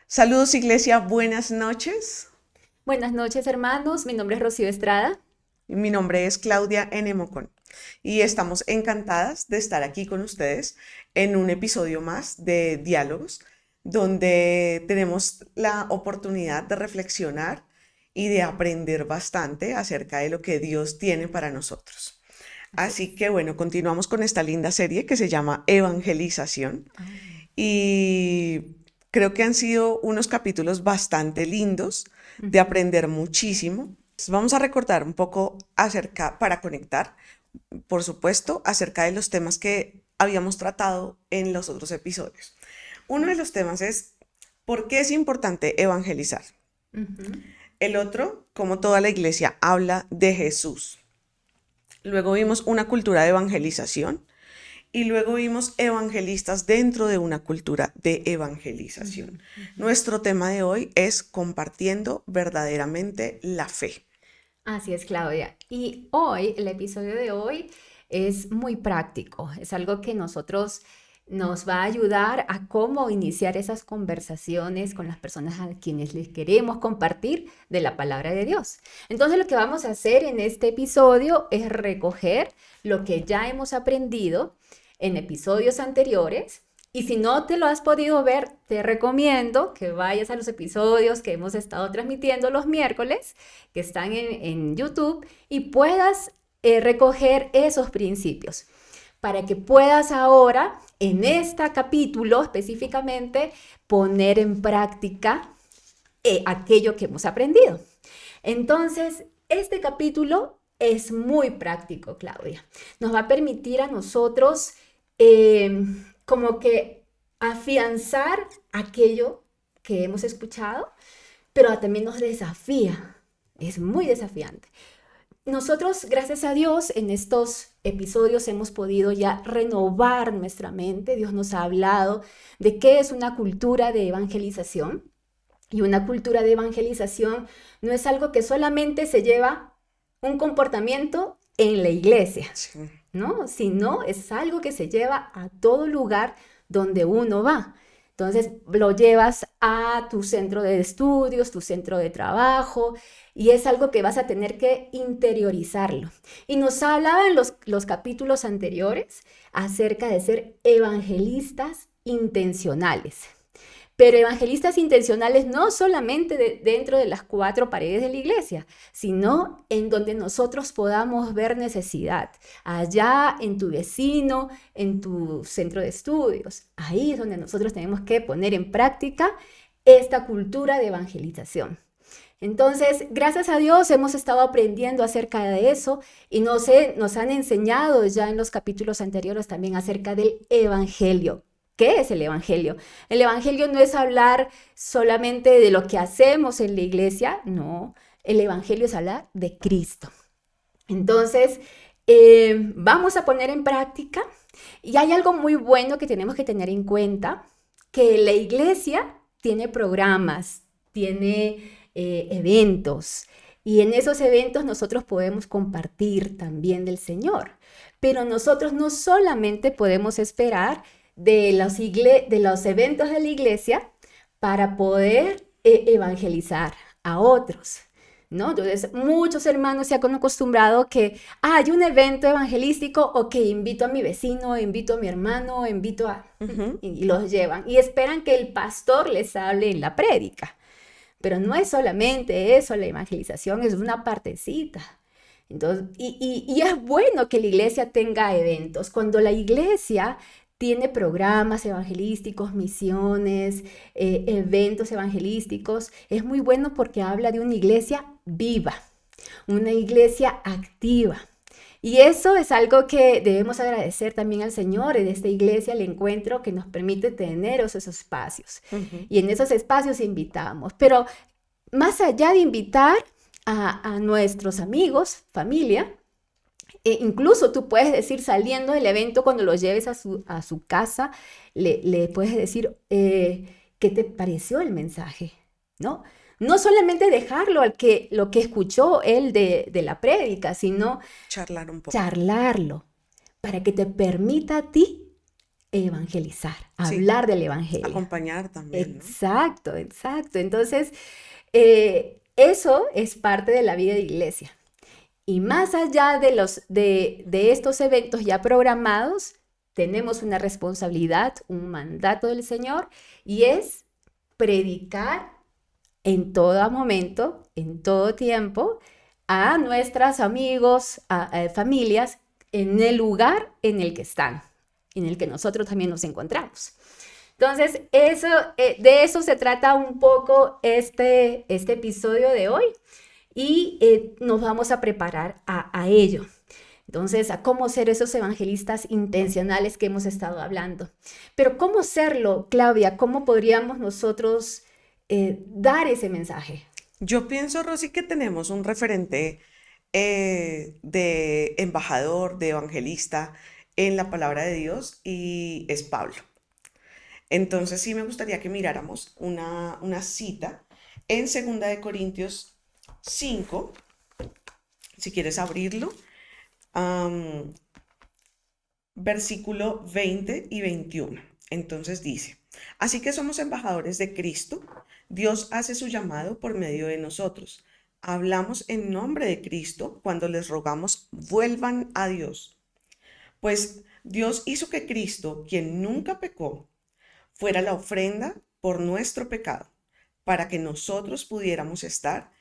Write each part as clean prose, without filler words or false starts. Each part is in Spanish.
Saludos Iglesia, buenas noches. Buenas noches, hermanos. Mi nombre es Rocío Estrada. Mi nombre es Claudia Enemocon y estamos encantadas de estar aquí con ustedes en un episodio más de Diálogos, donde tenemos la oportunidad de reflexionar y de aprender bastante acerca de lo que Dios tiene para nosotros. Así Así es. que bueno, continuamos con esta linda serie que se llama Evangelización. Ah, Y creo que han sido unos capítulos bastante lindos de ujú. aprender muchísimo. Vamos a recordar un poco acerca, para conectar, por supuesto, acerca de los temas que habíamos tratado en los otros episodios. Uno de los temas es ¿por qué es importante evangelizar? Ujú. El otro, cómo toda la iglesia habla de Jesús. Luego vimos una cultura de evangelización. Y luego vimos evangelistas dentro de una cultura de Ujú, evangelización. ujú. Nuestro tema de hoy es compartiendo verdaderamente la fe. Así es, Claudia. Y hoy, el episodio de hoy es muy práctico. Es algo que nos va a ayudar a cómo iniciar esas conversaciones con las personas a quienes les queremos compartir de la palabra de Dios. Entonces, lo que vamos a hacer en este episodio es recoger lo que ya hemos aprendido en episodios anteriores. Y si no te lo has podido ver, te recomiendo que vayas a los episodios que hemos estado transmitiendo los miércoles, que están en YouTube, y puedas recoger esos principios para que puedas ahora, en este capítulo específicamente, poner en práctica aquello que hemos aprendido. Entonces, este capítulo es muy práctico, Claudia. Nos va a permitir a nosotros eh, como que afianzar aquello que hemos escuchado, pero también nos desafía. Es muy desafiante. Nosotros, gracias a Dios, en estos episodios hemos podido ya renovar nuestra mente. Dios nos ha hablado de qué es una cultura de evangelización. Y una cultura de evangelización no es algo que solamente se lleva un comportamiento en la iglesia, Sí. ¿no? Sino es algo que se lleva a todo lugar donde uno va. Entonces lo llevas a tu centro de estudios, tu centro de trabajo, y es algo que vas a tener que interiorizarlo. Y nos hablaba en los capítulos anteriores acerca de ser evangelistas intencionales. Pero evangelistas intencionales no solamente dentro de las cuatro paredes de la iglesia, sino en donde nosotros podamos ver necesidad. Allá en tu vecino, en tu centro de estudios. Ahí es donde nosotros tenemos que poner en práctica esta cultura de evangelización. Entonces, gracias a Dios hemos estado aprendiendo acerca de eso y nos han enseñado ya en los capítulos anteriores también acerca del Evangelio. ¿Qué es el Evangelio? El Evangelio no es hablar solamente de lo que hacemos en la iglesia, no. El Evangelio es hablar de Cristo. Entonces, vamos a poner en práctica y hay algo muy bueno que tenemos que tener en cuenta, que la iglesia tiene programas, tiene eventos y en esos eventos nosotros podemos compartir también del Señor. Pero nosotros no solamente podemos esperar de los eventos de la iglesia para poder evangelizar a otros. ¿No? Entonces, muchos hermanos se han acostumbrado que hay un evento evangelístico o que invito a mi vecino, invito a mi hermano, invito a... Ujú. y los llevan y esperan que el pastor les hable en la prédica. Pero no es solamente eso, la evangelización es una partecita. Entonces, y es bueno que la iglesia tenga eventos. Cuando la iglesia tiene programas evangelísticos, misiones, eventos evangelísticos, es muy bueno porque habla de una iglesia viva, una iglesia activa. Y eso es algo que debemos agradecer también al Señor en esta iglesia, el encuentro que nos permite tener esos espacios. Ujú. Y en esos espacios invitamos. Pero más allá de invitar a nuestros amigos, familia, incluso tú puedes decir saliendo del evento cuando lo lleves a su casa, le puedes decir qué te pareció el mensaje, ¿no? No solamente dejarlo al que lo que escuchó él de la prédica, sino Charlar un poco. charlarlo para que te permita a ti evangelizar, Sí, hablar del evangelio. acompañar también, ¿no? Exacto, exacto. Entonces, eso es parte de la vida de iglesia. Y más allá de estos eventos ya programados, tenemos una responsabilidad, un mandato del Señor, y es predicar en todo momento, en todo tiempo, a nuestros amigos, a familias, en el lugar en el que están, en el que nosotros también nos encontramos. Entonces, de eso se trata un poco este episodio de hoy y nos vamos a preparar a ello. Entonces, a cómo ser esos evangelistas intencionales que hemos estado hablando. Pero ¿cómo serlo, Claudia? ¿Cómo podríamos nosotros dar ese mensaje? Yo pienso, Rosy, que tenemos un referente de embajador, de evangelista en la palabra de Dios y es Pablo. Entonces sí me gustaría que miráramos una cita en 2 Corintios 5, si quieres abrirlo, am, versículo 20 y 21. Entonces dice, así que somos embajadores de Cristo, Dios hace su llamado por medio de nosotros. Hablamos en nombre de Cristo cuando les rogamos vuelvan a Dios. Pues Dios hizo que Cristo, quien nunca pecó, fuera la ofrenda por nuestro pecado, para que nosotros pudiéramos estar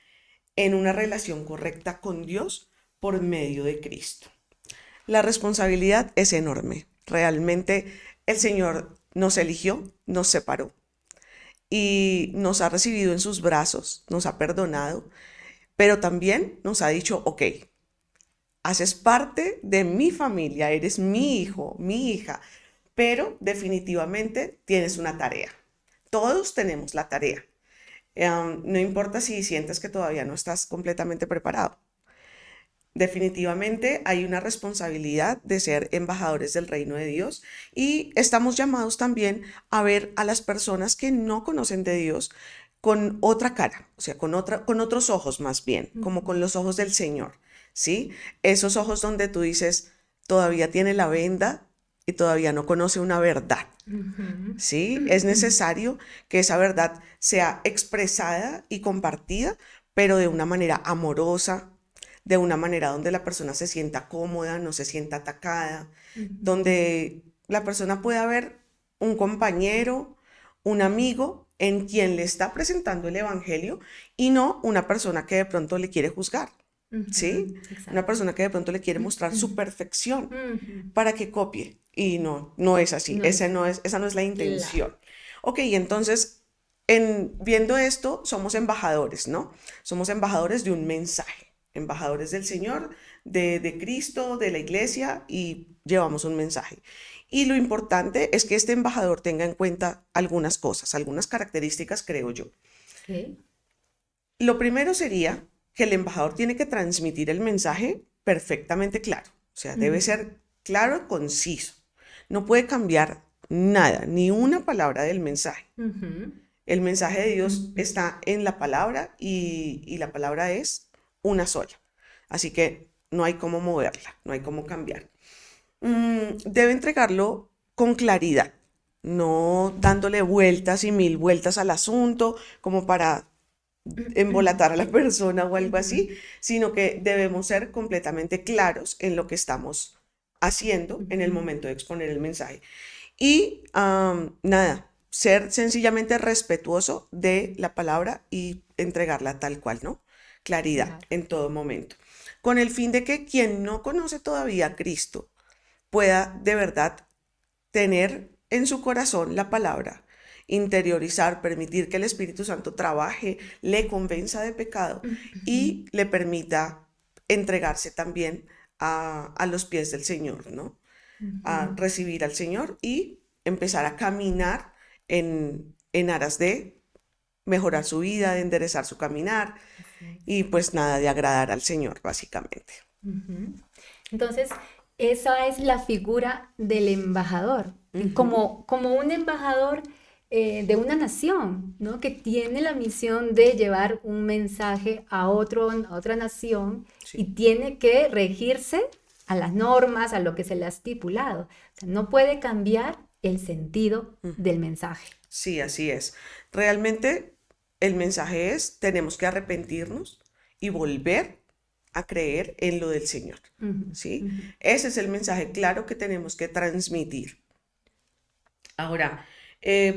en una relación correcta con Dios por medio de Cristo. La responsabilidad es enorme. Realmente el Señor nos eligió, nos separó y nos ha recibido en sus brazos, nos ha perdonado, pero también nos ha dicho, ok, haces parte de mi familia, eres mi hijo, mi hija, pero definitivamente tienes una tarea. Todos tenemos la tarea. No importa si sientes que todavía no estás completamente preparado. Definitivamente hay una responsabilidad de ser embajadores del reino de Dios y estamos llamados también a ver a las personas que no conocen de Dios con otra cara, o sea, con otros ojos más bien, como con los ojos del Señor, ¿sí? Esos ojos donde tú dices, todavía tiene la venda y todavía no conoce una verdad. ¿Sí? Es necesario que esa verdad sea expresada y compartida, pero de una manera amorosa, de una manera donde la persona se sienta cómoda, no se sienta atacada, donde la persona pueda ver un compañero, un amigo en quien le está presentando el evangelio y no una persona que de pronto le quiere juzgar. ¿Sí? Una Exacto. persona que de pronto le quiere mostrar su perfección Ujú. para que copie. Y no, no es así. No es Esa no es la claro. intención. Ok, entonces, viendo esto, somos embajadores, ¿no? Somos embajadores de un mensaje, embajadores del Señor, de Cristo, de la iglesia, y llevamos un mensaje. Y lo importante es que este embajador tenga en cuenta algunas cosas, algunas características, creo yo. Sí. Lo primero sería que el embajador tiene que transmitir el mensaje perfectamente claro, o sea, debe Ujú. ser claro y conciso. No puede cambiar nada, ni una palabra del mensaje. Ujú. El mensaje de Dios está en la palabra y la palabra es una sola. Así que no hay cómo moverla, no hay cómo cambiar. Debe entregarlo con claridad, no dándole vueltas y mil vueltas al asunto como para embolatar a la persona o algo Ujú. así, sino que debemos ser completamente claros en lo que estamos haciendo en el Ujú. momento de exponer el mensaje. Y nada, ser sencillamente respetuoso de la palabra y entregarla tal cual, ¿no? Claridad Claro. en todo momento. Con el fin de que quien no conoce todavía a Cristo pueda de verdad tener en su corazón la palabra, interiorizar, permitir que el Espíritu Santo trabaje, le convenza de pecado Ujú. y le permita entregarse también a los pies del Señor, ¿no? A Ujú. recibir al Señor y empezar a caminar en aras de mejorar su vida, de enderezar su caminar Así es. y pues nada, de agradar al Señor, básicamente. Ujú. Entonces, esa es la figura del embajador, Ujú, como un embajador de una nación, ¿no? Que tiene la misión de llevar un mensaje a otra nación sí. y tiene que regirse a las normas, a lo que se le ha estipulado. O sea, no puede cambiar el sentido del mensaje. Sí, así es. Realmente el mensaje es, tenemos que arrepentirnos y volver a creer en lo del Señor, Ujú, ¿sí? ujú. Ese es el mensaje claro que tenemos que transmitir. Ahora,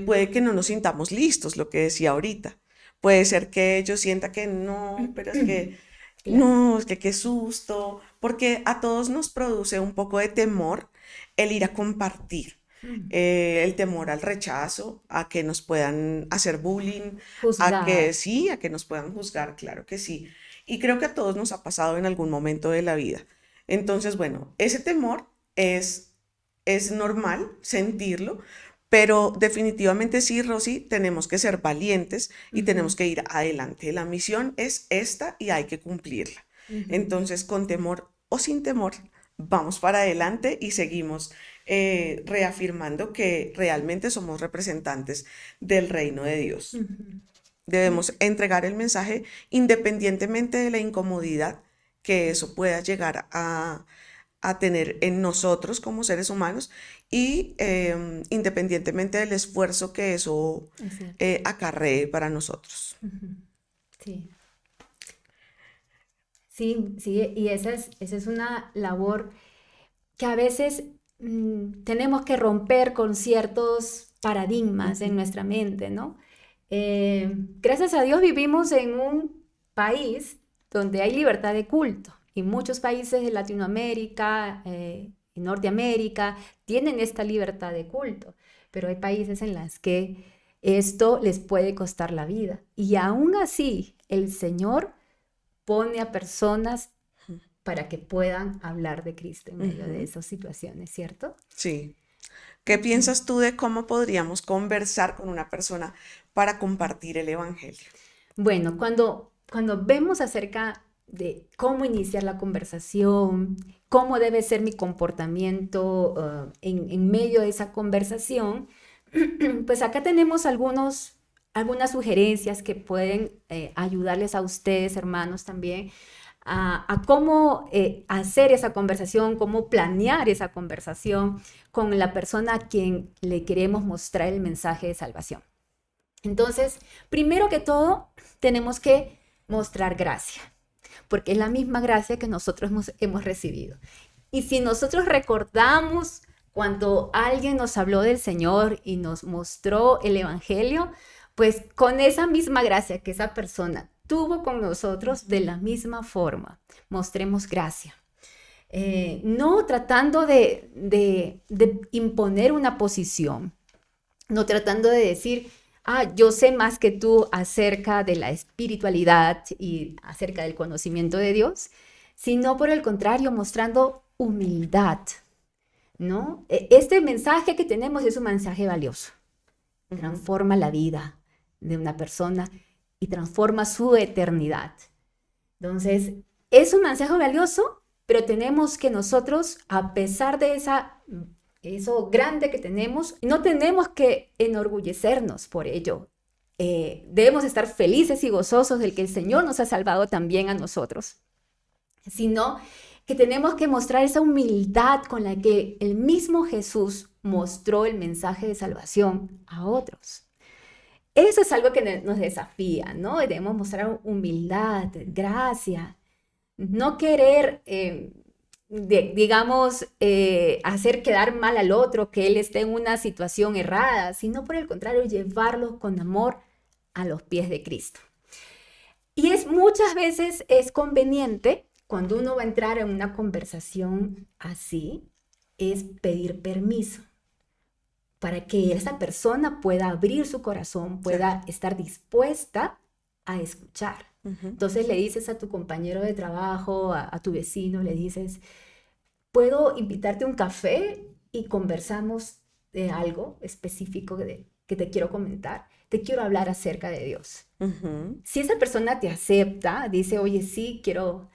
puede que no nos sintamos listos, lo que decía ahorita. Puede ser que yo sienta que no, pero es que Claro. no, es que qué susto, porque a todos nos produce un poco de temor el ir a compartir, Mm. el temor al rechazo, a que nos puedan hacer bullying, a que Juzgar. sí, a que nos puedan juzgar, claro que sí. Y creo que a todos nos ha pasado en algún momento de la vida. Entonces, bueno, ese temor es normal sentirlo, pero definitivamente sí, Rosy, tenemos que ser valientes y tenemos Ujú, que ir adelante. La misión es esta y hay que cumplirla. ujú. Entonces, con temor o sin temor, vamos para adelante y seguimos reafirmando que realmente somos representantes del reino de Dios. Ujú. Debemos entregar el mensaje independientemente de la incomodidad que eso pueda llegar a tener en nosotros como seres humanos y independientemente del esfuerzo que eso Es cierto. acarree para nosotros. Ujú. Sí, sí, sí, y esa es una labor que a veces tenemos que romper con ciertos paradigmas en Ujú. nuestra mente, ¿no? Gracias a Dios vivimos en un país donde hay libertad de culto y muchos países de Latinoamérica y Norteamérica tienen esta libertad de culto, pero hay países en los que esto les puede costar la vida y aún así el Señor pone a personas para que puedan hablar de Cristo en medio de Ujú. esas situaciones, ¿cierto? Sí. ¿Qué piensas tú de cómo podríamos conversar con una persona para compartir el evangelio? Bueno, cuando vemos acerca de cómo iniciar la conversación, cómo debe ser mi comportamiento en medio de esa conversación, pues acá tenemos algunas sugerencias que pueden ayudarles a ustedes, hermanos, también a cómo hacer esa conversación, cómo planear esa conversación con la persona a quien le queremos mostrar el mensaje de salvación. Entonces, primero que todo, tenemos que mostrar gracia, porque es la misma gracia que nosotros hemos recibido. Y si nosotros recordamos cuando alguien nos habló del Señor y nos mostró el Evangelio, pues con esa misma gracia que esa persona tuvo con nosotros, de la misma forma, mostremos gracia. No tratando de imponer una posición, no tratando de decir, yo sé más que tú acerca de la espiritualidad y acerca del conocimiento de Dios, sino por el contrario, mostrando humildad, ¿no? Este mensaje que tenemos es un mensaje valioso, Ujú. transforma la vida de una persona y transforma su eternidad. Entonces, es un mensaje valioso, pero tenemos que nosotros, a pesar de eso grande que tenemos, no tenemos que enorgullecernos por ello. Debemos estar felices y gozosos del que el Señor nos ha salvado también a nosotros, sino que tenemos que mostrar esa humildad con la que el mismo Jesús mostró el mensaje de salvación a otros. Eso es algo que nos desafía, ¿no? Debemos mostrar humildad, gracia, no querer, digamos, hacer quedar mal al otro, que él esté en una situación errada, sino por el contrario, llevarlo con amor a los pies de Cristo. Y muchas veces es conveniente, cuando uno va a entrar en una conversación así, es pedir permiso para que esa persona pueda abrir su corazón, Claro. pueda estar dispuesta a escuchar. Ujú. Entonces le dices a tu compañero de trabajo, a tu vecino, le dices, ¿puedo invitarte a un café y conversamos de algo específico que te quiero comentar? Te quiero hablar acerca de Dios. Ujú. Si esa persona te acepta, dice, oye, sí, quiero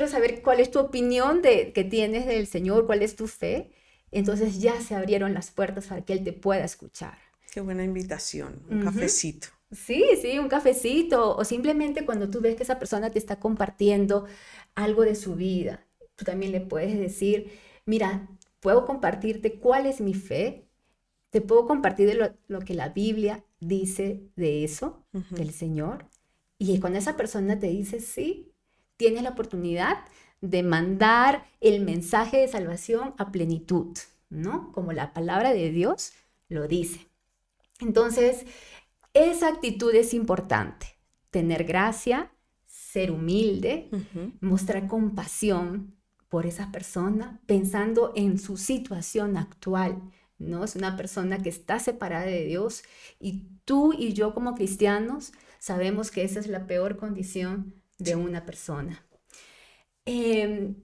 saber cuál es tu opinión que tienes del Señor, cuál es tu fe, entonces ya se abrieron las puertas para que Él te pueda escuchar. Qué buena invitación, un Ujú. cafecito. Sí, sí, un cafecito o simplemente cuando tú ves que esa persona te está compartiendo algo de su vida, tú también le puedes decir, mira, puedo compartirte cuál es mi fe, te puedo compartir de lo que la Biblia dice de eso, del Señor. Y cuando esa persona te dice sí, tienes la oportunidad de mandar el mensaje de salvación a plenitud, ¿no? Como la palabra de Dios lo dice. Entonces, esa actitud es importante. Tener gracia, ser humilde, mostrar compasión por esa persona, pensando en su situación actual, ¿no? Es una persona que está separada de Dios y tú y yo como cristianos sabemos que esa es la peor condición de una persona.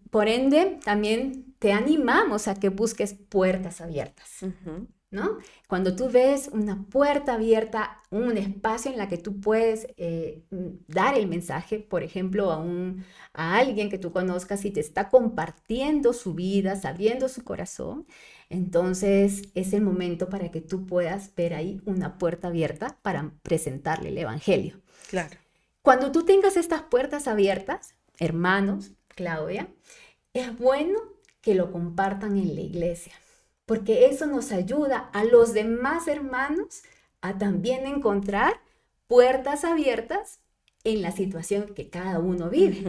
Por ende, también te animamos a que busques puertas abiertas, ¿no? Cuando tú ves una puerta abierta, un espacio en la que tú puedes dar el mensaje, por ejemplo, a alguien que tú conozcas y te está compartiendo su vida, sabiendo su corazón, entonces es el momento para que tú puedas ver ahí una puerta abierta para presentarle el evangelio. Claro. Cuando tú tengas estas puertas abiertas, hermanos, Claudia, es bueno que lo compartan en la iglesia, porque eso nos ayuda a los demás hermanos a también encontrar puertas abiertas en la situación que cada uno vive.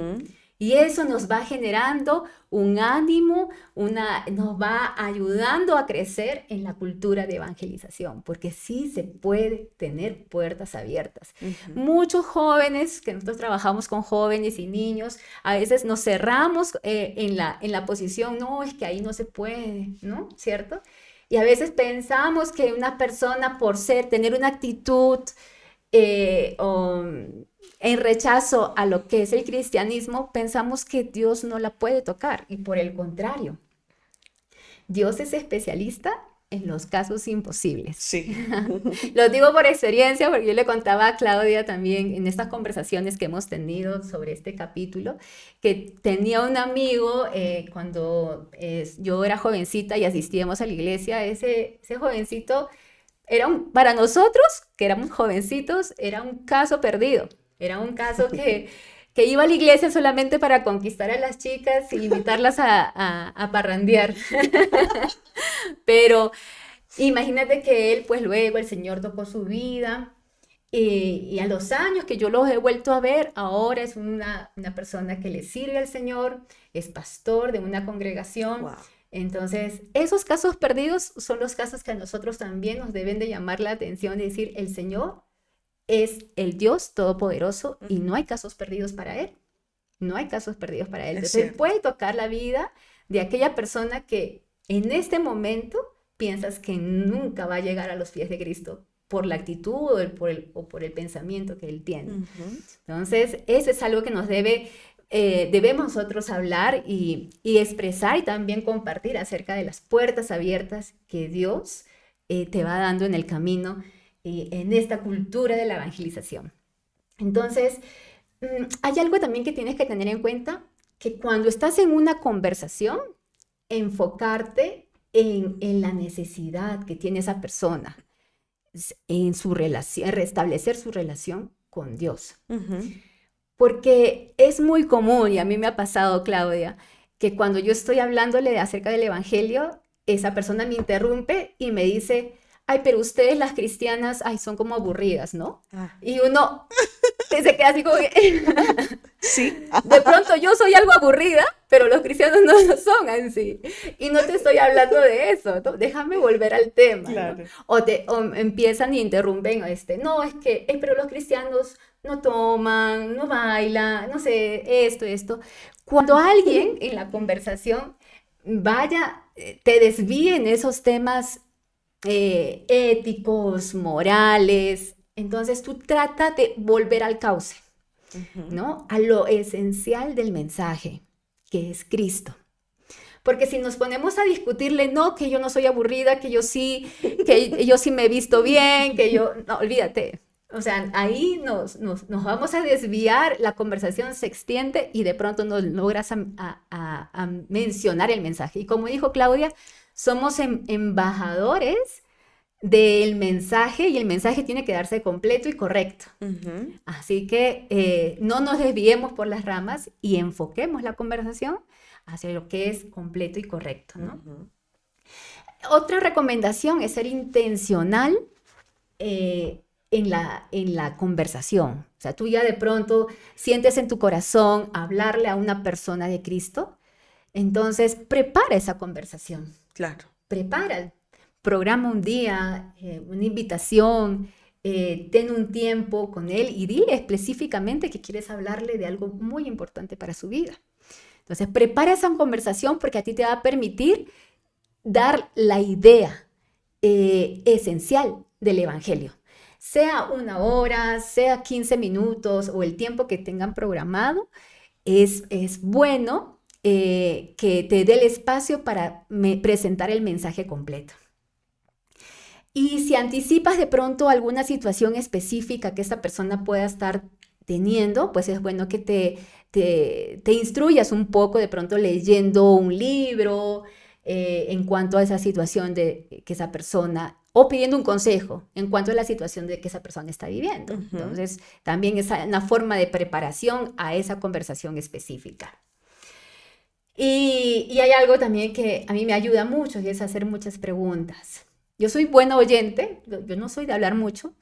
Y eso nos va generando un ánimo, nos va ayudando a crecer en la cultura de evangelización, porque sí se puede tener puertas abiertas. Muchos jóvenes, que nosotros trabajamos con jóvenes y niños, a veces nos cerramos en la posición, no, es que ahí no se puede, ¿no? ¿Cierto? Y a veces pensamos que una persona por tener una actitud en rechazo a lo que es el cristianismo, pensamos que Dios no la puede tocar. Y por el contrario, Dios es especialista en los casos imposibles. Sí. Lo digo por experiencia, porque yo le contaba a Claudia también en estas conversaciones que hemos tenido sobre este capítulo, que tenía un amigo cuando yo era jovencita y asistíamos a la iglesia, ese jovencito para nosotros, que éramos jovencitos, era un caso perdido. Era un caso que iba a la iglesia solamente para conquistar a las chicas y invitarlas a parrandear. Pero imagínate que él, pues luego el Señor tocó su vida y a los años que yo los he vuelto a ver, ahora es una persona que le sirve al Señor, es pastor de una congregación. Wow. Entonces, esos casos perdidos son los casos que a nosotros también nos deben de llamar la atención y decir, el Señor es el Dios Todopoderoso y no hay casos perdidos para Él. No hay casos perdidos para Él. Entonces, Él puede tocar la vida de aquella persona que en este momento piensas que nunca va a llegar a los pies de Cristo por la actitud o por el pensamiento que Él tiene. Entonces, eso es algo que nos debemos nosotros hablar y expresar y también compartir acerca de las puertas abiertas que Dios te va dando en el camino en esta cultura de la evangelización. Entonces, hay algo también que tienes que tener en cuenta, que cuando estás en una conversación, enfocarte en la necesidad que tiene esa persona, en su relación, restablecer su relación con Dios. Porque es muy común, y a mí me ha pasado, Claudia, que cuando yo estoy hablándole acerca del evangelio, esa persona me interrumpe y me dice, ay, pero ustedes las cristianas, ay, son como aburridas, ¿no? Y uno se queda así como que... Sí. De pronto yo soy algo aburrida, pero los cristianos no lo son en sí. Y no te estoy hablando de eso, ¿no? Déjame volver al tema, Claro. ¿no? O empiezan y interrumpen, no, es que, pero los cristianos no toman, no bailan, no sé, esto. Cuando alguien en la conversación te desvíe en esos temas éticos, morales, entonces tú trata de volver al cauce, ¿no? A lo esencial del mensaje, que es Cristo. Porque si nos ponemos a discutirle, no, que yo no soy aburrida, que yo sí me he visto bien, no, olvídate. O sea, ahí nos vamos a desviar, la conversación se extiende y de pronto no logras a mencionar el mensaje. Y como dijo Claudia, somos embajadores del mensaje y el mensaje tiene que darse completo y correcto. Así que no nos desviemos por las ramas y enfoquemos la conversación hacia lo que es completo y correcto, ¿no? Otra recomendación es ser intencional en la conversación. O sea, tú ya de pronto sientes en tu corazón hablarle a una persona de Cristo, entonces prepara esa conversación. Claro. Prepara, programa un día, una invitación, ten un tiempo con él y dile específicamente que quieres hablarle de algo muy importante para su vida. Entonces, prepara esa conversación porque a ti te va a permitir dar la idea esencial del Evangelio. Sea 1 hora, sea 15 minutos o el tiempo que tengan programado, es bueno que te dé el espacio para presentar el mensaje completo. Y si anticipas de pronto alguna situación específica que esta persona pueda estar teniendo, pues es bueno que te instruyas un poco, de pronto leyendo un libro en cuanto a esa situación de que esa persona, o pidiendo un consejo en cuanto a la situación de que esa persona está viviendo. Entonces, también es una forma de preparación a esa conversación específica. Y hay algo también que a mí me ayuda mucho y es hacer muchas preguntas. Yo soy buena oyente, yo no soy de hablar mucho,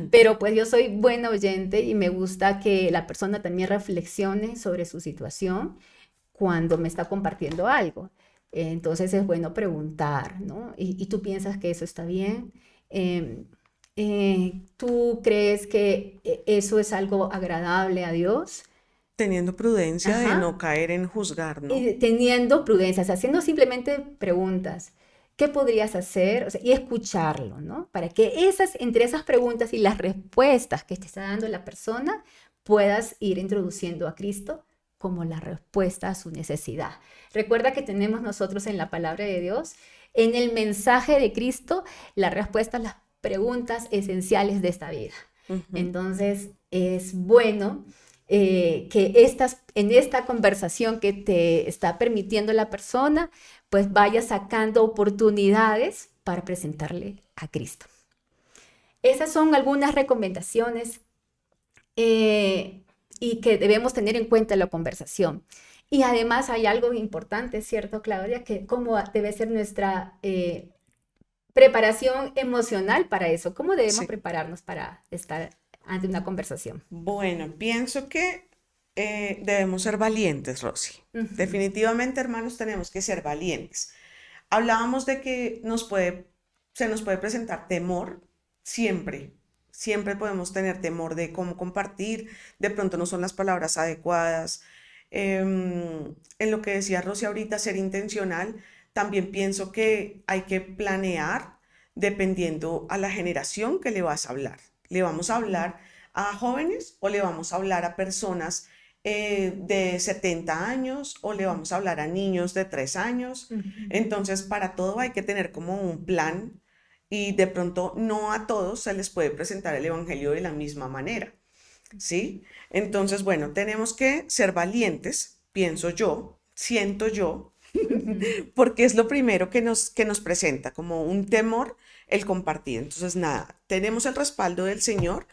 pero pues yo soy buena oyente y me gusta que la persona también reflexione sobre su situación cuando me está compartiendo algo. Entonces es bueno preguntar, ¿no? ¿Y tú piensas que eso está bien? ¿Tú crees que eso es algo agradable a Dios? Teniendo prudencia de no Ajá. caer en juzgar, ¿no? Teniendo prudencia, o sea, haciendo simplemente preguntas. ¿Qué podrías hacer? O sea, y escucharlo, ¿no? Para que entre esas preguntas y las respuestas que te está dando la persona, puedas ir introduciendo a Cristo como la respuesta a su necesidad. Recuerda que tenemos nosotros en la palabra de Dios, en el mensaje de Cristo, la respuesta a las preguntas esenciales de esta vida. Entonces, es bueno que en esta conversación que te está permitiendo la persona, pues vayas sacando oportunidades para presentarle a Cristo. Esas son algunas recomendaciones y que debemos tener en cuenta en la conversación. Y además hay algo importante, ¿cierto, Claudia? Que cómo debe ser nuestra preparación emocional para eso. ¿Cómo debemos Sí. prepararnos para estar ante una conversación? Bueno, pienso que debemos ser valientes, Rosy. Definitivamente, hermanos, tenemos que ser valientes. Hablábamos de que se nos puede presentar temor siempre. Siempre podemos tener temor de cómo compartir. De pronto no son las palabras adecuadas. En lo que decía Rosy ahorita, ser intencional. También pienso que hay que planear dependiendo a la generación que le vas a hablar. ¿Le vamos a hablar a jóvenes o le vamos a hablar a personas de 70 años o le vamos a hablar a niños de 3 años? Entonces, para todo hay que tener como un plan y de pronto no a todos se les puede presentar el evangelio de la misma manera, ¿sí? Entonces, bueno, tenemos que ser valientes, pienso yo, siento yo, porque es lo primero que nos presenta, como un temor el compartir. Entonces, nada, tenemos el respaldo del Señor,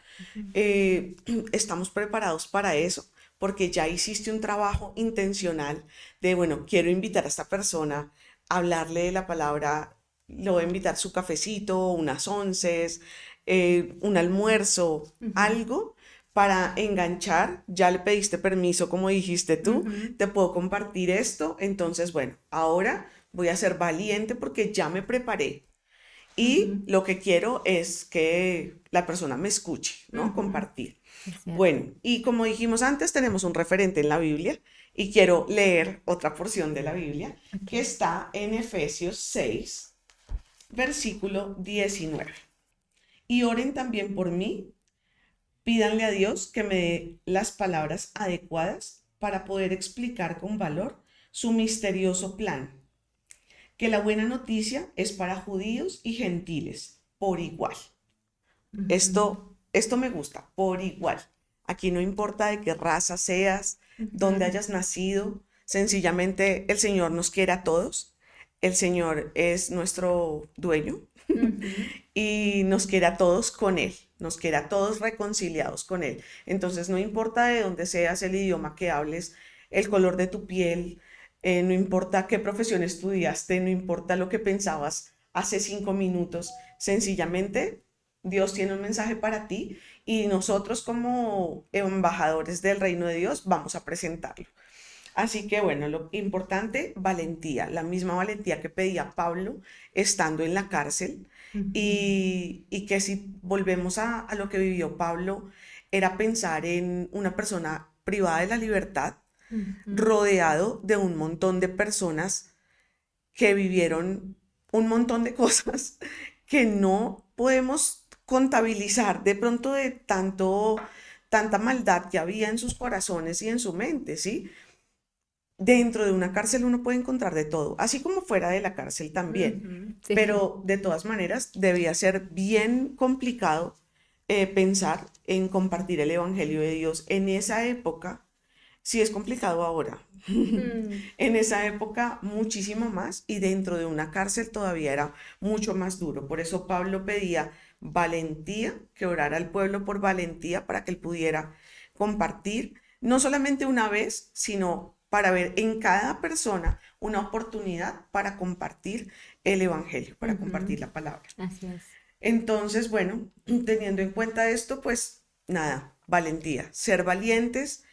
estamos preparados para eso, porque ya hiciste un trabajo intencional de, bueno, quiero invitar a esta persona a hablarle de la palabra, le voy a invitar su cafecito, unas onces, un almuerzo, algo para enganchar. Ya le pediste permiso, como dijiste tú, te puedo compartir esto. Entonces, bueno, ahora voy a ser valiente porque ya me preparé. Y lo que quiero es que la persona me escuche, ¿no? Compartir. Es cierto. Bueno, y como dijimos antes, tenemos un referente en la Biblia y quiero leer otra porción de la Biblia que está en Efesios 6, versículo 19. Y oren también por mí, pídanle a Dios que me dé las palabras adecuadas para poder explicar con valor su misterioso plan, que la buena noticia es para judíos y gentiles por igual. Esto me gusta, por igual. Aquí no importa de qué raza seas, dónde hayas nacido, sencillamente el Señor nos quiere a todos. El Señor es nuestro dueño y nos quiere a todos con Él, nos quiere a todos reconciliados con Él. Entonces no importa de dónde seas, el idioma que hables, el color de tu piel, no importa qué profesión estudiaste, no importa lo que pensabas hace 5 minutos, sencillamente Dios tiene un mensaje para ti y nosotros como embajadores del reino de Dios vamos a presentarlo. Así que bueno, lo importante, valentía, la misma valentía que pedía Pablo estando en la cárcel Ujú, y que si volvemos a lo que vivió Pablo, era pensar en una persona privada de la libertad, ujú. rodeado de un montón de personas que vivieron un montón de cosas que no podemos contabilizar de pronto de tanta maldad que había en sus corazones y en su mente, ¿sí? Dentro de una cárcel uno puede encontrar de todo, así como fuera de la cárcel también, Ujú, sí, pero de todas maneras debía ser bien complicado pensar en compartir el Evangelio de Dios en esa época, si es complicado ahora. mm, En esa época muchísimo más y dentro de una cárcel todavía era mucho más duro. Por eso Pablo pedía valentía, que orara al pueblo por valentía para que él pudiera compartir, no solamente una vez, sino para ver en cada persona una oportunidad para compartir el Evangelio, para ujú, compartir la palabra. así es. Entonces, bueno, teniendo en cuenta esto, pues nada, valentía, ser valientes,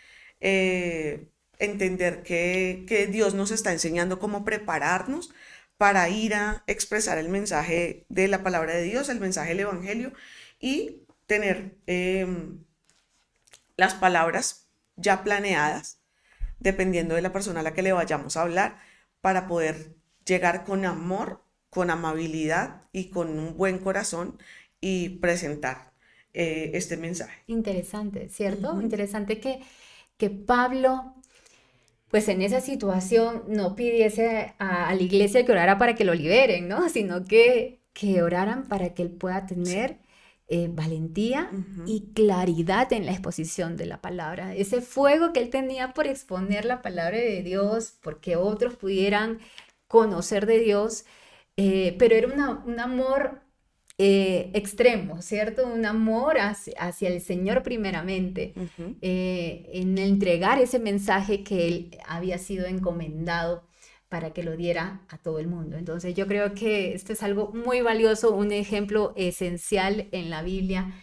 entender que Dios nos está enseñando cómo prepararnos para ir a expresar el mensaje de la palabra de Dios, el mensaje del Evangelio y tener las palabras ya planeadas, dependiendo de la persona a la que le vayamos a hablar, para poder llegar con amor, con amabilidad y con un buen corazón y presentar este mensaje. Interesante, ¿cierto? Ujú. Interesante que Pablo, pues en esa situación no pidiese a la iglesia que orara para que lo liberen, ¿no? Sino que oraran para que él pueda Sí. tener valentía Ujú. y claridad en la exposición de la palabra. Ese fuego que él tenía por exponer la palabra de Dios, porque otros pudieran conocer de Dios, pero era un amor extremo, ¿cierto? Un amor hacia el Señor primeramente, Ujú. en entregar ese mensaje que él había sido encomendado para que lo diera a todo el mundo. Entonces yo creo que esto es algo muy valioso, un ejemplo esencial en la Biblia,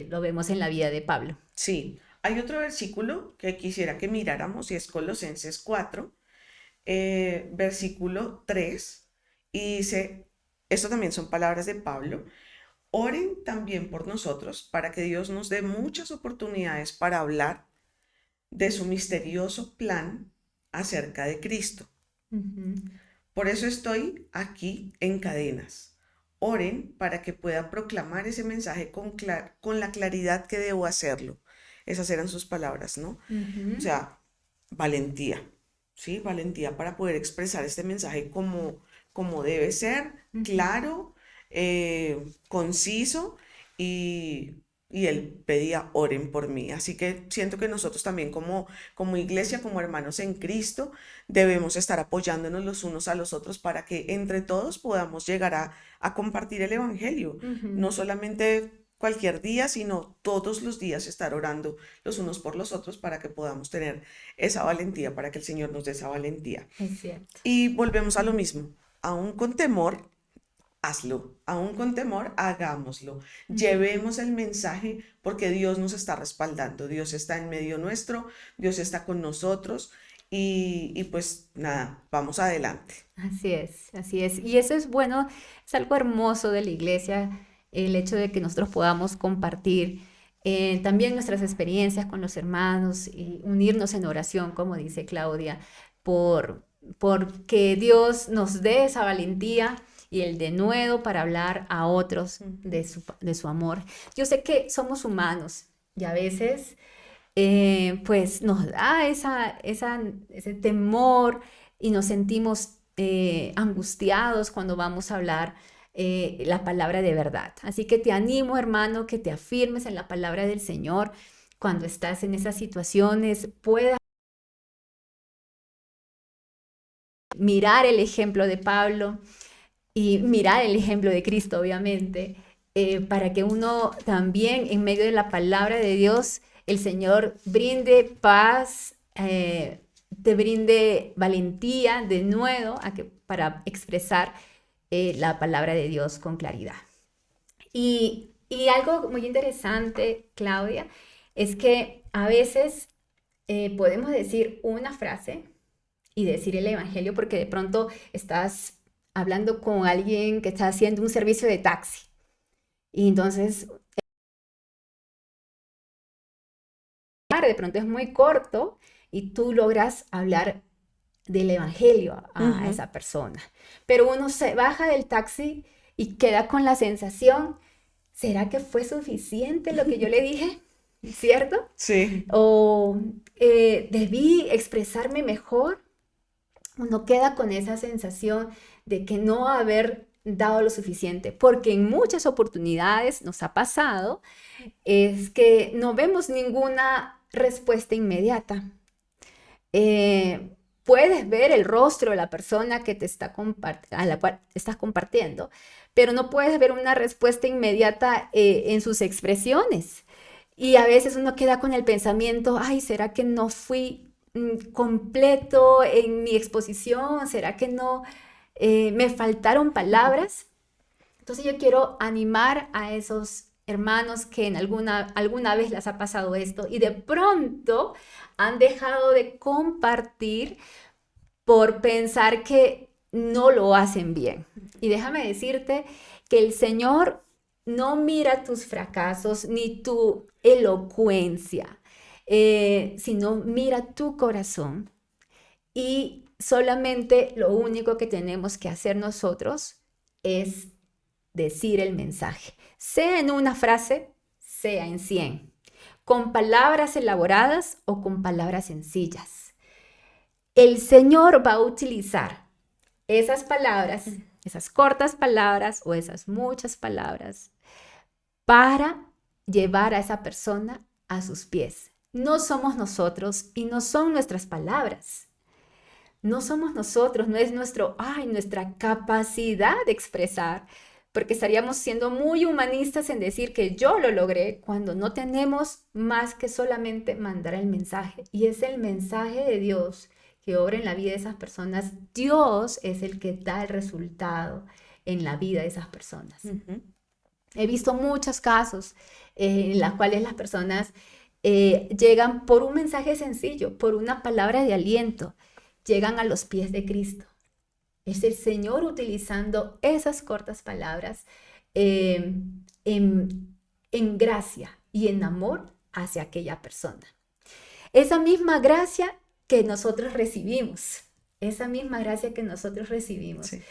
lo vemos en la vida de Pablo. Sí, hay otro versículo que quisiera que miráramos y es Colosenses 4, versículo 3, y dice, esto también son palabras de Pablo, oren también por nosotros para que Dios nos dé muchas oportunidades para hablar de su misterioso plan acerca de Cristo. Ujú. Por eso estoy aquí en cadenas. Oren para que pueda proclamar ese mensaje con la claridad que debo hacerlo. Esas eran sus palabras, ¿no? O Ujú. sea, valentía, ¿sí? Valentía para poder expresar este mensaje como debe ser, Ujú. claro, conciso y, y él pedía, oren por mí. Así que siento que nosotros también como iglesia, como hermanos en Cristo, debemos estar apoyándonos los unos a los otros para que entre todos podamos llegar a compartir el Evangelio. Ujú. No solamente cualquier día, sino todos los días estar orando los unos por los otros para que podamos tener esa valentía, para que el Señor nos dé esa valentía. Es cierto. Y volvemos a lo mismo, aún con temor, hazlo, aún con temor, hagámoslo. Ujú. Llevemos el mensaje porque Dios nos está respaldando, Dios está en medio nuestro, Dios está con nosotros y pues nada, vamos adelante. Así es, así es. Y eso es bueno, es algo hermoso de la iglesia, el hecho de que nosotros podamos compartir también nuestras experiencias con los hermanos y unirnos en oración, como dice Claudia, por, por que Dios nos dé esa valentía y el denuedo para hablar a otros Ujú. de su amor. Yo sé que somos humanos y a veces pues nos da ese temor y nos sentimos angustiados cuando vamos a hablar la palabra de verdad. Así que te animo, hermano, que te afirmes en la palabra del Señor cuando estás en esas situaciones, puedas mirar el ejemplo de Pablo y mirar el ejemplo de Cristo, obviamente, para que uno también en medio de la palabra de Dios, el Señor brinde paz. te brinde valentía de nuevo para expresar la palabra de Dios con claridad. Y algo muy interesante, Claudia, es que a veces podemos decir una frase y decir el evangelio porque de pronto estás hablando con alguien que está haciendo un servicio de taxi. Y entonces, de pronto es muy corto y tú logras hablar del evangelio a esa persona. Pero uno se baja del taxi y queda con la sensación, ¿será que fue suficiente lo que yo le dije? ¿Cierto? Sí. O debí expresarme mejor. Uno queda con esa sensación de que no haber dado lo suficiente, porque en muchas oportunidades nos ha pasado, es que no vemos ninguna respuesta inmediata. Puedes ver el rostro de la persona que a la cual estás compartiendo, pero no puedes ver una respuesta inmediata en sus expresiones. Y a veces uno queda con el pensamiento, ay, ¿será que no fui completo en mi exposición? ¿Será que no me faltaron palabras? Entonces yo quiero animar a esos hermanos que en alguna vez les ha pasado esto y de pronto han dejado de compartir por pensar que no lo hacen bien. Y déjame decirte que el Señor no mira tus fracasos ni tu elocuencia, sino mira tu corazón. Y solamente lo único que tenemos que hacer nosotros es decir el mensaje, sea en una frase, sea en 100, con palabras elaboradas o con palabras sencillas. El Señor va a utilizar esas palabras, esas cortas palabras o esas muchas palabras para llevar a esa persona a sus pies. No somos nosotros y no son nuestras palabras. No somos nosotros, no es nuestra capacidad de expresar, porque estaríamos siendo muy humanistas en decir que yo lo logré cuando no tenemos más que solamente mandar el mensaje. Y es el mensaje de Dios que obra en la vida de esas personas. Dios es el que da el resultado en la vida de esas personas. He visto muchos casos en los cuales las personas llegan por un mensaje sencillo, por una palabra de aliento, llegan a los pies de Cristo. Es el Señor utilizando esas cortas palabras en gracia y en amor hacia aquella persona. Esa misma gracia que nosotros recibimos, Sí.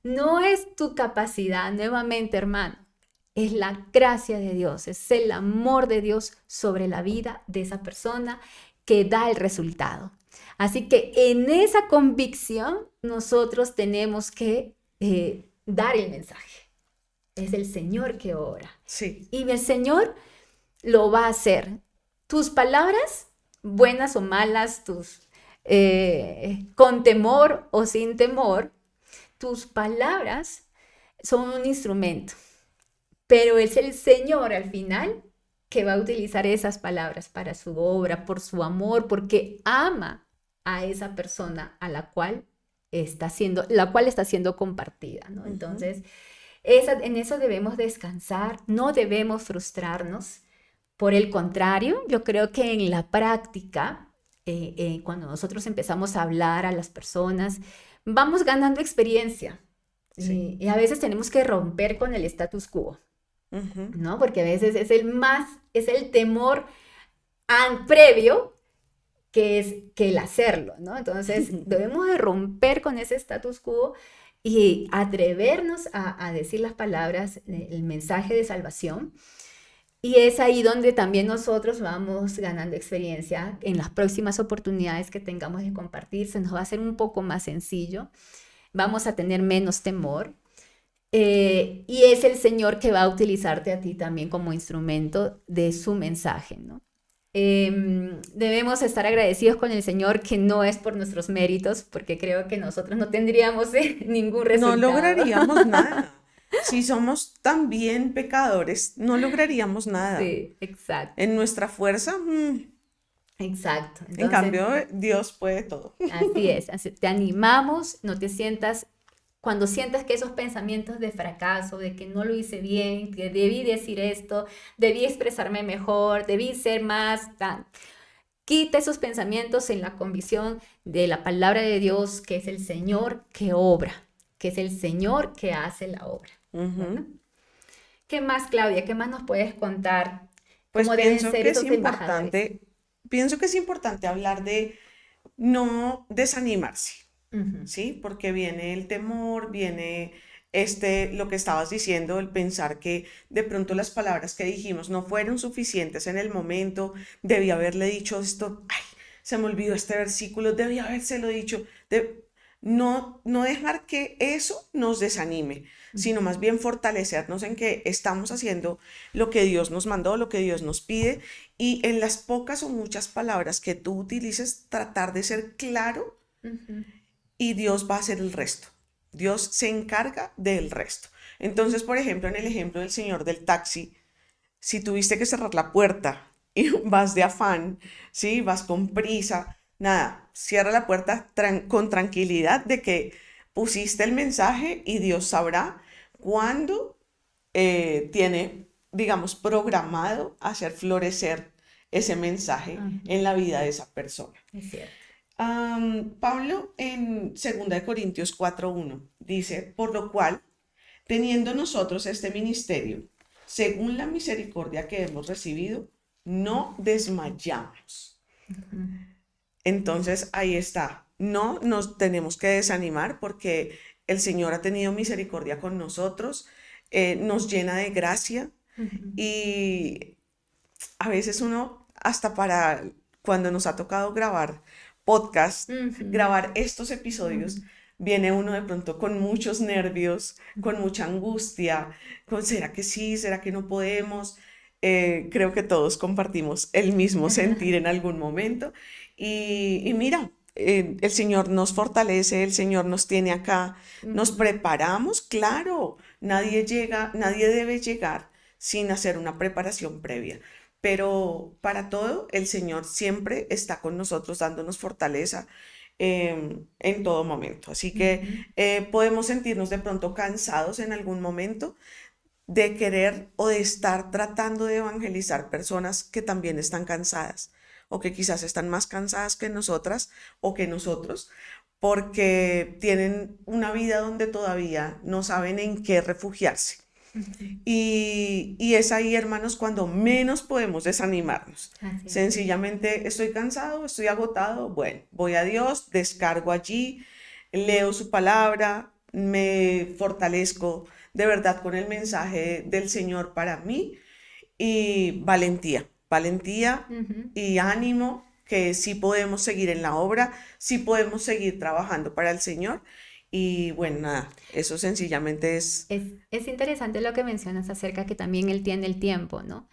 no es tu capacidad, nuevamente, hermano, es la gracia de Dios, es el amor de Dios sobre la vida de esa persona que da el resultado. Así que en esa convicción nosotros tenemos que dar el mensaje. Es el Señor que obra. Sí. Y el Señor lo va a hacer. Tus palabras, buenas o malas, con temor o sin temor, tus palabras son un instrumento. Pero es el Señor al final que va a utilizar esas palabras para su obra, por su amor, porque ama a esa persona a la cual está siendo compartida, ¿no? Entonces, en eso debemos descansar, no debemos frustrarnos. Por el contrario, yo creo que en la práctica, cuando nosotros empezamos a hablar a las personas, vamos ganando experiencia. Sí. Y a veces tenemos que romper con el status quo, ¿no? Porque a veces es el temor previo que el hacerlo, ¿no? Entonces debemos de romper con ese status quo y atrevernos a decir las palabras, el mensaje de salvación. Y es ahí donde también nosotros vamos ganando experiencia. En las próximas oportunidades que tengamos de compartir, se nos va a hacer un poco más sencillo. Vamos a tener menos temor. Y es el Señor que va a utilizarte a ti también como instrumento de su mensaje, ¿no? Debemos estar agradecidos con el Señor, que no es por nuestros méritos, porque creo que nosotros no tendríamos ningún resultado. No lograríamos nada. Si somos también pecadores, no lograríamos nada. Sí, exacto. En nuestra fuerza, Exacto. En Entonces, cambio, Dios puede todo. así es. Te animamos, no te sientas, cuando sientas que esos pensamientos de fracaso, de que no lo hice bien, que debí decir esto, debí expresarme mejor, debí ser más, quita esos pensamientos en la convicción de la palabra de Dios, que es el Señor que obra, que es el Señor que hace la obra. Bueno, Ujú. ¿qué más, Claudia? ¿Qué más nos puedes contar? Pues ¿Cómo deben ser esos embajadores? pienso que es importante hablar de no desanimarse. Ujú, ¿Sí? Porque viene el temor, viene lo que estabas diciendo, el pensar que de pronto las palabras que dijimos no fueron suficientes en el momento, debí haberle dicho esto, ay, se me olvidó este versículo, debí habérselo dicho, no dejar que eso nos desanime, sino ujú, más bien fortalecernos en que estamos haciendo lo que Dios nos mandó, lo que Dios nos pide, y en las pocas o muchas palabras que tú utilices, tratar de ser claro ujú. y Dios va a hacer el resto. Dios se encarga del resto. Entonces, por ejemplo, en el ejemplo del señor del taxi, si tuviste que cerrar la puerta y vas de afán, ¿sí? Vas con prisa, nada, cierra la puerta con tranquilidad de que pusiste el mensaje y Dios sabrá cuándo tiene, digamos, programado hacer florecer ese mensaje Ujú, en la vida de esa persona. es cierto. Pablo en 2 Corintios 4:1 dice, por lo cual, teniendo nosotros este ministerio, según la misericordia que hemos recibido, no desmayamos. Ujú, Entonces ahí está, no nos tenemos que desanimar porque el Señor ha tenido misericordia con nosotros, nos llena de gracia ujú, y a veces uno, hasta para cuando nos ha tocado grabar podcast, ujú, grabar estos episodios, ujú, viene uno de pronto con muchos nervios, con ujú. mucha angustia, con ¿será que sí? ¿Será que no podemos? Creo que todos compartimos el mismo sentir en algún momento. Y mira, el Señor nos fortalece, el Señor nos tiene acá, nos Ujú, preparamos, claro, nadie llega, nadie debe llegar sin hacer una preparación previa. Pero para todo, el Señor siempre está con nosotros dándonos fortaleza en todo momento. Así que ujú. podemos sentirnos de pronto cansados en algún momento de querer o de estar tratando de evangelizar personas que también están cansadas o que quizás están más cansadas que nosotras o que nosotros porque tienen una vida donde todavía no saben en qué refugiarse. Ujú. Y es ahí, hermanos, cuando menos podemos desanimarnos. Así es. Sencillamente estoy cansado, estoy agotado. Bueno, voy a Dios, descargo allí, leo su palabra, me fortalezco de verdad con el mensaje del Señor para mí y valentía, valentía Ujú. y ánimo que sí podemos seguir en la obra, sí podemos seguir trabajando para el Señor. Y bueno, nada, eso sencillamente es... Es interesante lo que mencionas acerca que también él tiene el tiempo, ¿no?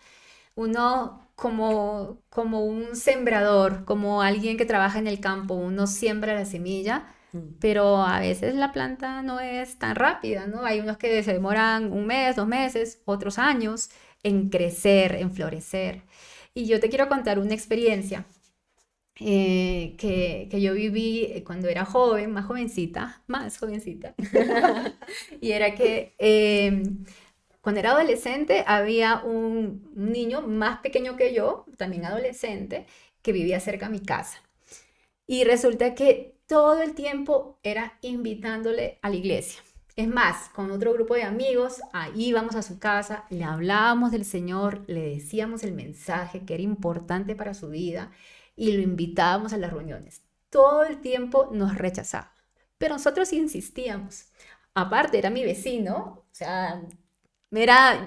Uno como un sembrador, como alguien que trabaja en el campo, uno siembra la semilla, mm, pero a veces la planta no es tan rápida, ¿no? Hay unos que se demoran un mes, 2 meses, otros años en crecer, en florecer. Y yo te quiero contar una experiencia que yo viví cuando era joven, más jovencita, y era que cuando era adolescente había un niño más pequeño que yo, también adolescente, que vivía cerca de mi casa. Y resulta que todo el tiempo era invitándole a la iglesia. Es más, con otro grupo de amigos, ahí íbamos a su casa, le hablábamos del Señor, le decíamos el mensaje que era importante para su vida y lo invitábamos a las reuniones. Todo el tiempo nos rechazaba, pero nosotros insistíamos. Aparte, era mi vecino, o sea,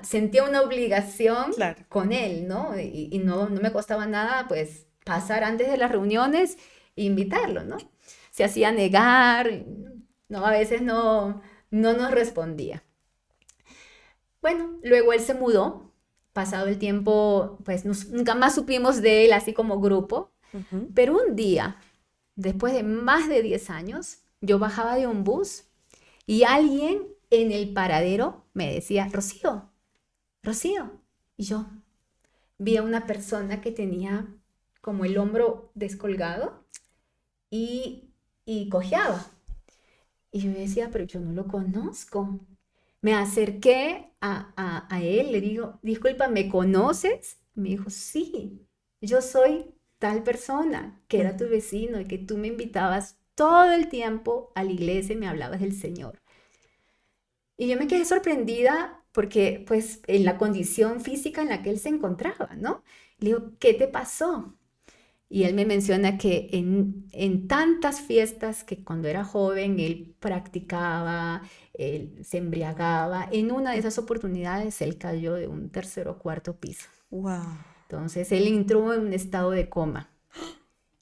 sentía una obligación claro. con él, ¿no? Y no me costaba nada, pues, pasar antes de las reuniones e invitarlo, ¿no? Se hacía negar, no, a veces no nos respondía. Bueno, luego él se mudó, pasado el tiempo, pues nunca más supimos de él así como grupo, Ujú. pero un día, después de más de 10 años, yo bajaba de un bus y alguien en el paradero me decía, Rocío, Rocío. Y yo vi a una persona que tenía como el hombro descolgado y cojeaba. Y yo me decía, pero yo no lo conozco. Me acerqué a él, le digo, disculpa, ¿me conoces? Me dijo, sí, yo soy tal persona que era tu vecino y que tú me invitabas todo el tiempo a la iglesia y me hablabas del Señor. Y yo me quedé sorprendida porque, pues, en la condición física en la que él se encontraba, ¿no? Le digo, ¿qué te pasó? Y él me menciona que en tantas fiestas que cuando era joven él practicaba, él se embriagaba, en una de esas oportunidades él cayó de un tercer o cuarto piso. Wow. Entonces él entró en un estado de coma.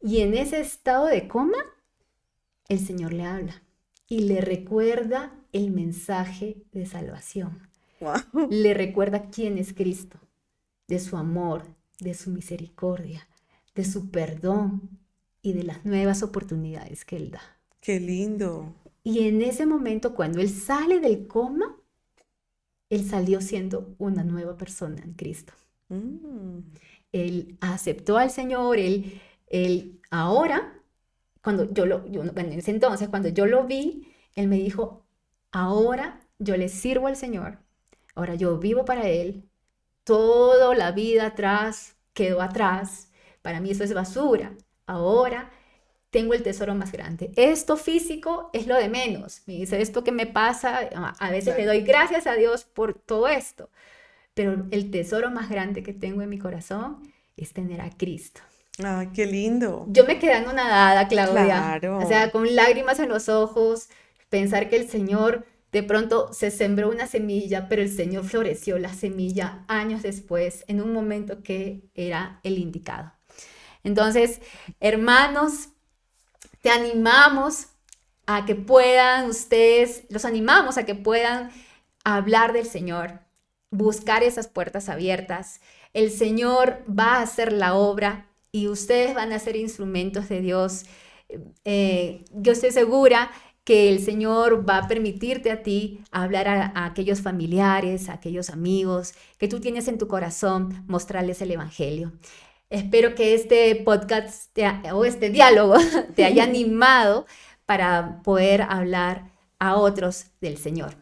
Y en ese estado de coma, el Señor le habla y le recuerda el mensaje de salvación. Wow. Le recuerda quién es Cristo, de su amor, de su misericordia, de su perdón y de las nuevas oportunidades que Él da. Qué lindo. Y en ese momento, cuando Él sale del coma, Él salió siendo una nueva persona en Cristo. Mm. Él aceptó al Señor, él ahora, bueno, en ese entonces, cuando yo lo vi, Él me dijo, ahora yo le sirvo al Señor, ahora yo vivo para Él, toda la vida atrás quedó atrás, para mí eso es basura, ahora tengo el tesoro más grande. Esto físico es lo de menos, me dice, esto que me pasa, a veces le Claro. doy gracias a Dios por todo esto, pero el tesoro más grande que tengo en mi corazón es tener a Cristo. Ay, qué lindo. Yo me quedé anonadada, Claudia, o Claro. sea, con lágrimas en los ojos, pensar que el Señor de pronto se sembró una semilla, pero el Señor floreció la semilla años después, en un momento que era el indicado. Entonces, hermanos, te animamos a que puedan ustedes, los animamos a que puedan hablar del Señor, buscar esas puertas abiertas. El Señor va a hacer la obra y ustedes van a ser instrumentos de Dios. Yo estoy segura que el Señor va a permitirte a ti hablar a aquellos familiares, a aquellos amigos que tú tienes en tu corazón, mostrarles el Evangelio. Espero que este podcast o este diálogo te haya animado para poder hablar a otros del Señor.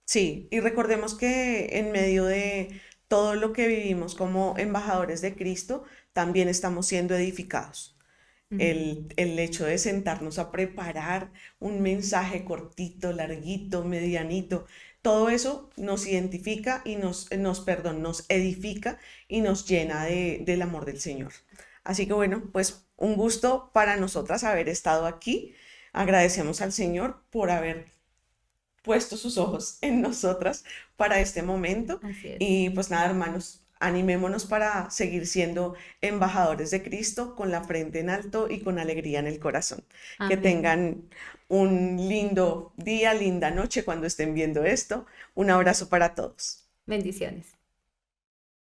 Sí, y recordemos que en medio de todo lo que vivimos como embajadores de Cristo, también estamos siendo edificados. Ujú. El hecho de sentarnos a preparar un mensaje cortito, larguito, medianito, todo eso nos identifica y nos edifica y nos llena del amor del Señor. Así que bueno, pues un gusto para nosotras haber estado aquí. Agradecemos al Señor por haber puesto sus ojos en nosotras para este momento. Así es. Y pues nada, hermanos, animémonos para seguir siendo embajadores de Cristo con la frente en alto y con alegría en el corazón. Que Amén. tengan un lindo día, linda noche cuando estén viendo esto. Un abrazo para todos. Bendiciones.